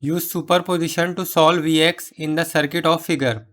Use superposition to solve Vx in the circuit of figure.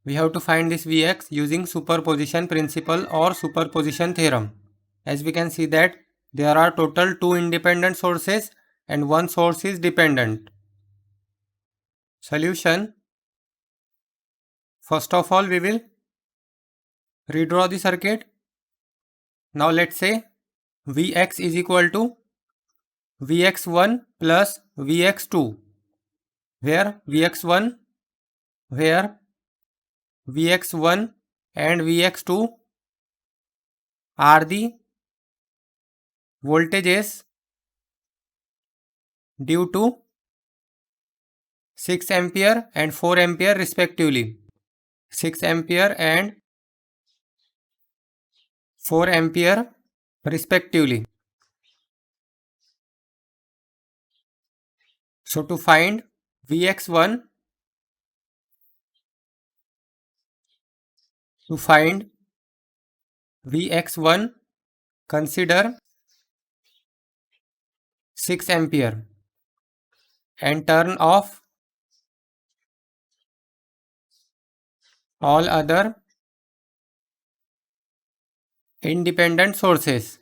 We have to find this Vx using superposition principle or superposition theorem. As we can see that there are total 2 independent sources and one source is dependent. Solution. First of all, we will redraw the circuit. Now let's say Vx is equal to Vx1 plus Vx2, where Vx1 and Vx2 are the voltages due to 6 ampere and 4 ampere respectively. 6 ampere and 4 ampere respectively. So to find Vx1, consider 6 ampere and turn off all other independent sources.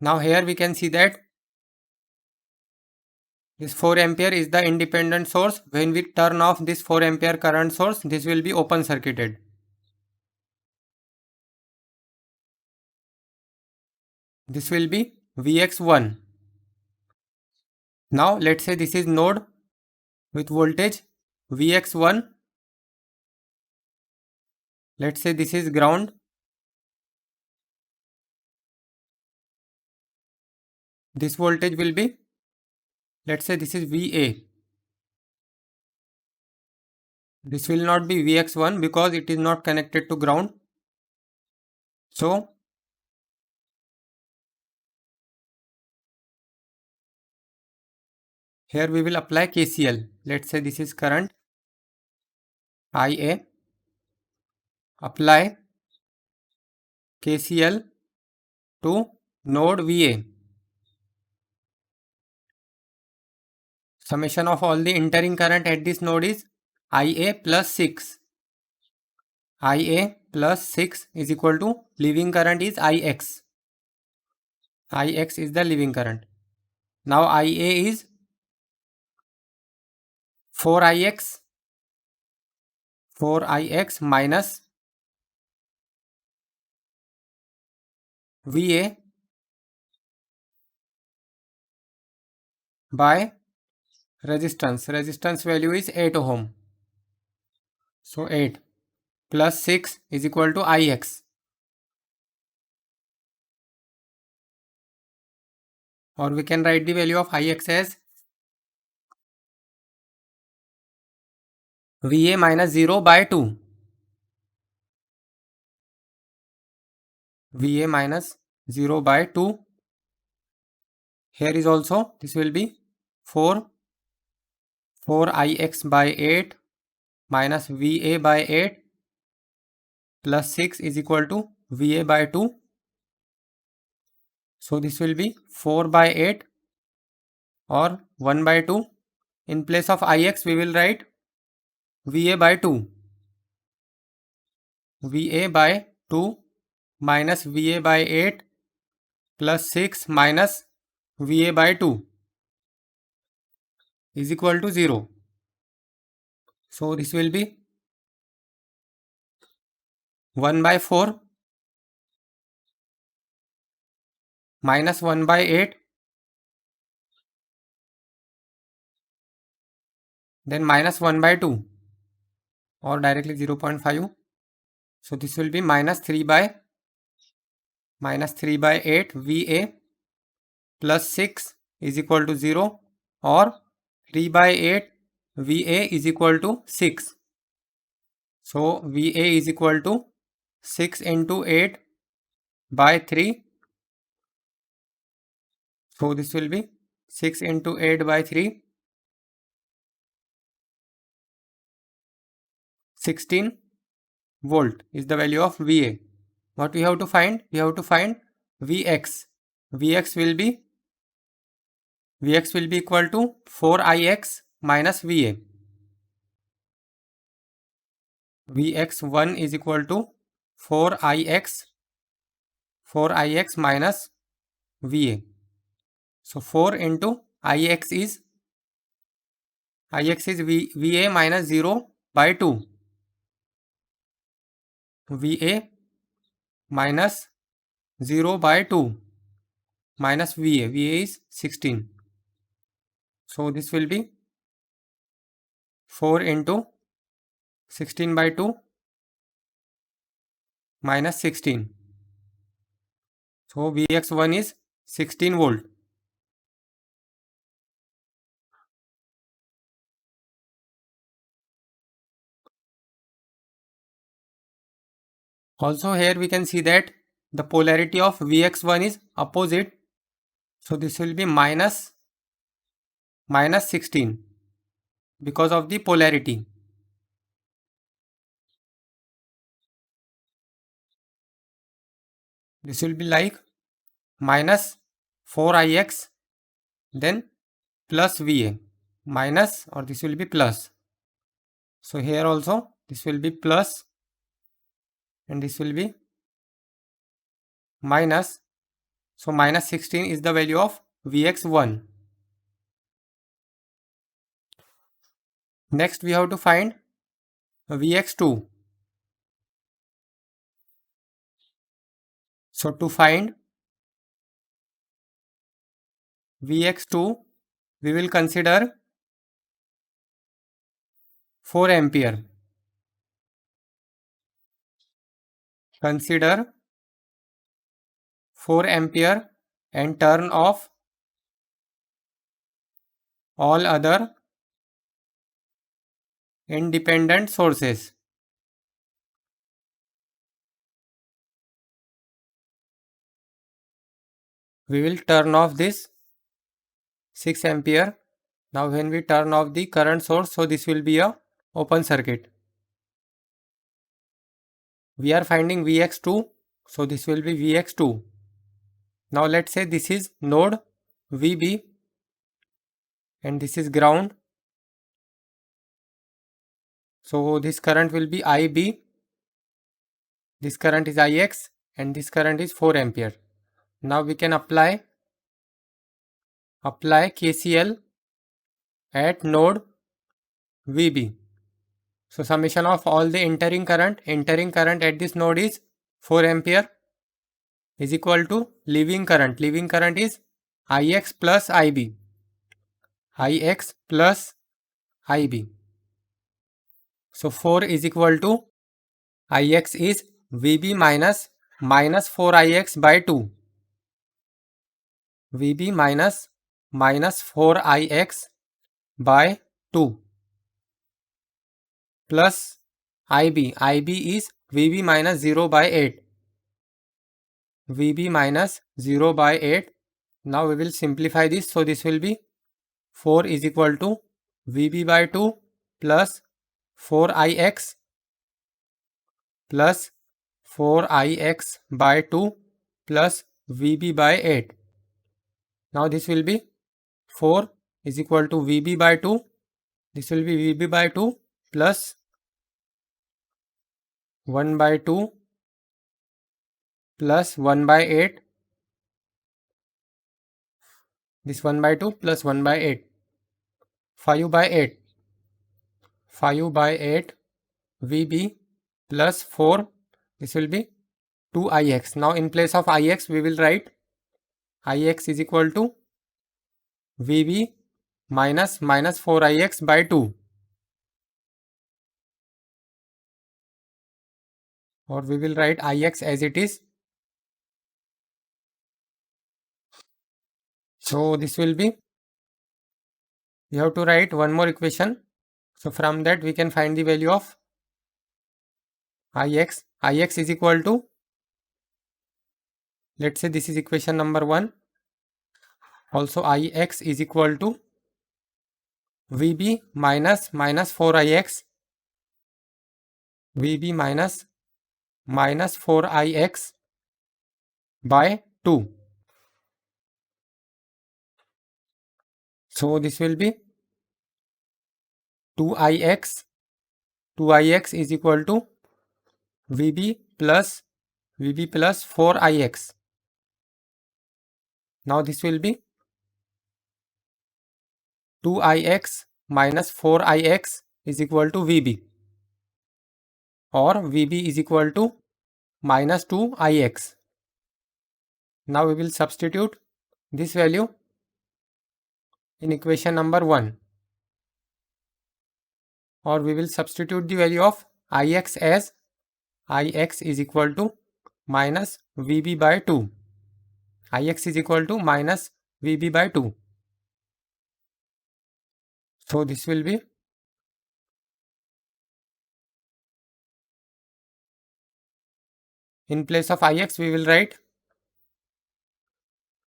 Now here we can see that this 4 ampere is the independent source. When we turn off this 4 ampere current source, this will be open circuited. This will be Vx1. Now let's say this is node with voltage Vx1. Let's say this is ground. This voltage will be, let's say this is VA. This will not be Vx1 because it is not connected to ground. So here we will apply KCL. Let's say this is current IA. Apply KCL to node VA. Summation of all the entering current at this node is IA plus 6. IA plus 6 is equal to leaving current is IX. IX is the leaving current. Now IA is 4IX minus VA by resistance. Resistance value is 8 ohm. So 8 plus 6 is equal to IX. Or we can write the value of IX as VA minus 0 by 2. VA minus 0 by 2. Here is also, this will be 4IX by 8 minus VA by 8 plus 6 is equal to VA by 2. So this will be 4 by 8 or 1 by 2. In place of IX we will write VA by 2. VA by 2 minus VA by 8 plus 6 minus VA by 2 is equal to 0. So this will be 1 by 4 minus 1 by 8, then minus 1 by 2 or directly 0.5. So this will be minus 3 by 8 VA plus 6 is equal to 0 or 3 by 8 VA is equal to 6. So VA is equal to 6 into 8 by 3. So this will be 6 into 8 by 3. 16 volt is the value of VA. What we have to find? We have to find Vx. Vx will be equal to 4Ix minus Va. Vx1 is equal to 4Ix minus Va. So 4 into Ix is Va minus 0 by 2. Va minus 0 by 2 minus Va. Va is 16. So this will be 4 into 16 by 2 minus 16. So Vx1 is 16 volt. Also here we can see that the polarity of Vx1 is opposite. So this will be minus 16 because of the polarity. This will be like minus 4Ix then plus Va minus, or this will be plus. So here also this will be plus and this will be minus. So minus 16 is the value of Vx1. Next we have to find Vx2. So to find Vx2 we will consider 4 ampere. Consider 4 ampere and turn off all other independent sources. We will turn off this 6 ampere. Now when we turn off the current source, so this will be a open circuit. We are finding Vx2, so this will be Vx2. Now let's say this is node VB and this is ground. So this current will be IB, this current is Ix and this current is 4 ampere. Now we can apply KCL at node VB. So summation of all the entering current at this node is 4 ampere is equal to leaving current. Leaving current is Ix plus IB. Ix plus IB. So 4 is equal to Ix is VB minus 4Ix by 2. VB minus 4Ix by 2 plus IB. IB is VB minus 0 by 8. VB minus 0 by 8. Now we will simplify this. So this will be 4 is equal to VB by 2 plus 4Ix plus 4Ix by 2 plus VB by 8. Now this will be 4 is equal to VB by 2. This will be VB by 2 plus 1 by 2 plus 1 by 8. This 1 by 2 plus 1 by 8. 5 by 8. 5 by 8 VB plus 4. This will be 2Ix. Now in place of Ix we will write Ix is equal to VB minus 4Ix by 2. Or we will write Ix as it is. So this will be, we have to write one more equation. So from that we can find the value of Ix. Ix is equal to, let's say this is equation number 1. Also Ix is equal to VB minus 4Ix. VB minus 4Ix by 2. So this will be 2ix. 2ix is equal to Vb plus 4ix. Now this will be 2ix minus 4ix is equal to Vb, or Vb is equal to minus 2ix. Now we will substitute this value in equation number 1, or we will substitute the value of ix as ix is equal to minus Vb by 2. Ix is equal to minus Vb by 2. So this will be in place of ix we will write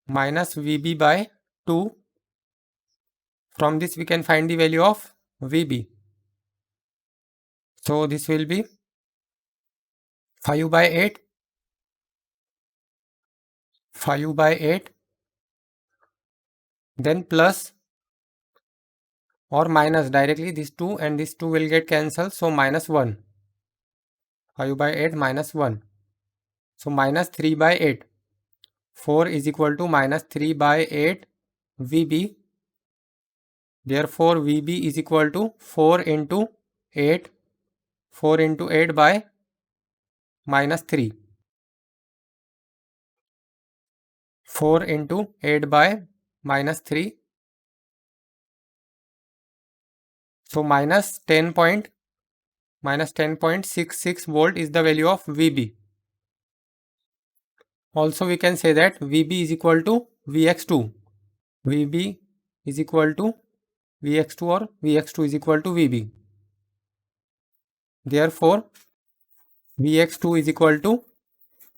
minus Vb by 2. From this we can find the value of Vb. So this will be 5 by 8. 5 by 8. Then plus or minus directly this 2 and this 2 will get cancelled. So minus 1. 5 by 8 minus 1. So minus 3 by 8. 4 is equal to minus 3 by 8 Vb. Therefore Vb is equal to 4 into 8. 4 into 8 by minus 3. 4 into 8 by minus 3. So minus 10.66 volt is the value of Vb. Also we can say that Vb is equal to Vx2. Vb is equal to Vx2, or Vx2 is equal to Vb. Therefore Vx2 is equal to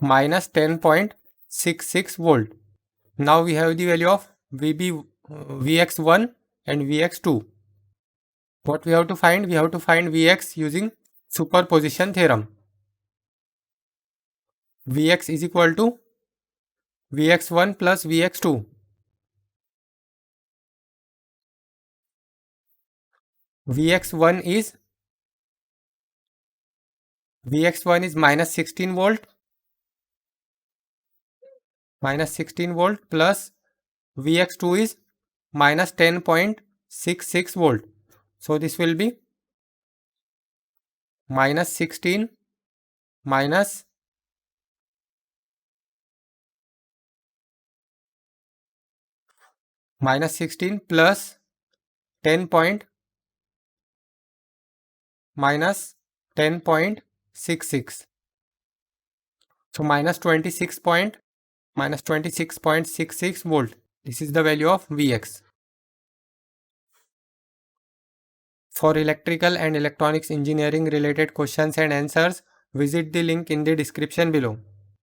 minus 10.66 volt. Now we have the value of Vb, Vx1 and Vx2. What we have to find? We have to find Vx using superposition theorem. Vx is equal to Vx1 plus Vx2. Vx1 is minus 16 volt. Minus 16 volt plus Vx2 is minus 10.66 volt. So this will be minus 16 minus minus 16 plus 10 point minus 10.66. So minus 26.66 volt. This is the value of Vx. For electrical and electronics engineering related questions and answers, visit the link in the description below.